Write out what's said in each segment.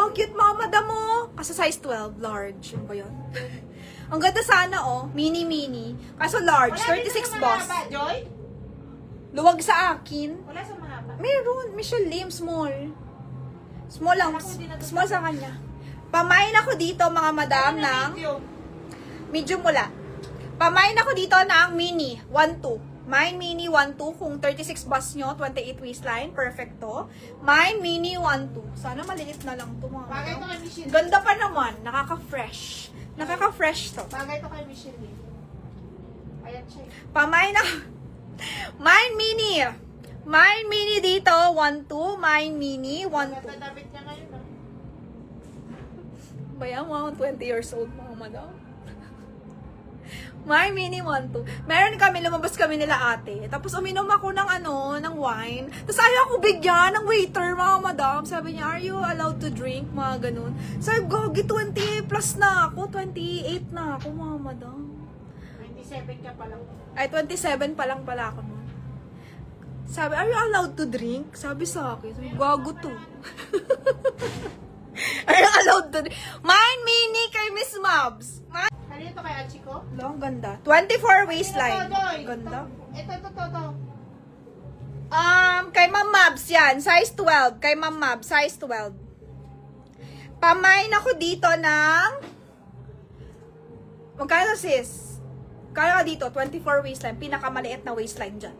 ang cute mga madam mo. Kasi size 12, large. Ano ba yun? Ang ganda sana oh, mini. Kaso large, 36 boss. Wala Joy? Luwag sa akin. Wala sa mahaba. Meron, Michelle Lim, small. Small lang, small sa kanya. Pamain ako dito mga madam ng medium mula. Pamain ako dito ng mini, 1-2. Mine mini 1-2 kung 36 bus nyo, 28 waistline, perfect to. Mine mini 1-2. Sana maliit na lang to mga Bagay to madam. kay Michelle. Ganda pa naman, nakaka-fresh. Nakaka-fresh to. Bagay to kay Michelle. Ayan siya. Pamain ako. Mine mini. Mine mini dito, 1-2. Mine mini, 1-2. Ganda damit niya ngayon. Bayan, mga 20 years old mga madam. My mini 1-2. Meron kami, lumabas kami nila ate. Tapos uminom ako ng ng wine. Tapos ayaw ako bigyan ng waiter, mga madam. Sabi niya, are you allowed to drink? Mga ganun. Sabi, gogi, 20 plus na ako. 28 na ako, mga madam. 27 ka pa lang. Ay, 27 pa lang pala ako nun. Sabi, are you allowed to drink? Sabi sa akin, sabi, gago to. Are you allowed to drink? Mine mini kay Miss Mobs. Ano ito kay Achiko? Long ganda. 24 waistline. Ito, Joy. Ganda. Ito. Kay Ma'am Mabs yan. Size 12. Kay Ma'am Mabs, size 12. Pamain ako dito ng... Magkano sis? Kaya dito, 24 waistline. Pinakamaliit na waistline dyan.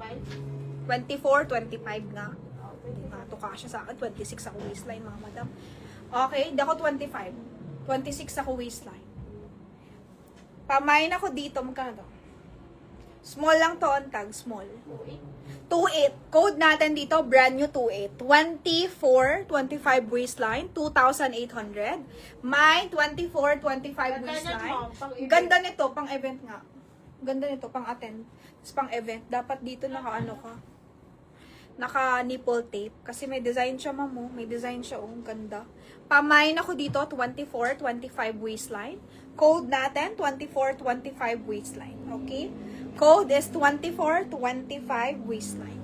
25. 24, 25 nga. Hindi nga ito kasya sa akin. 26 ako waistline, mga madam. Okay, hindi ako 25. 26 ako waistline. Pamain ako dito, magkano? Small lang to, ang tag, small. 2.8. Code natin dito, brand new 2.8. 24, 25 waistline, 2,800. Mine, 24, 25 waistline. Ganda nito, pang event nga. Ganda nito, pang attend. Tapos pang event. Dapat dito naka naka nipple tape. Kasi may design siya, mamo. May design siya, oh. Ganda. Pamain ako dito, 24, 25 waistline. Code natin, 24, 25 waistline. Okay? Code is 24, 25 waistline.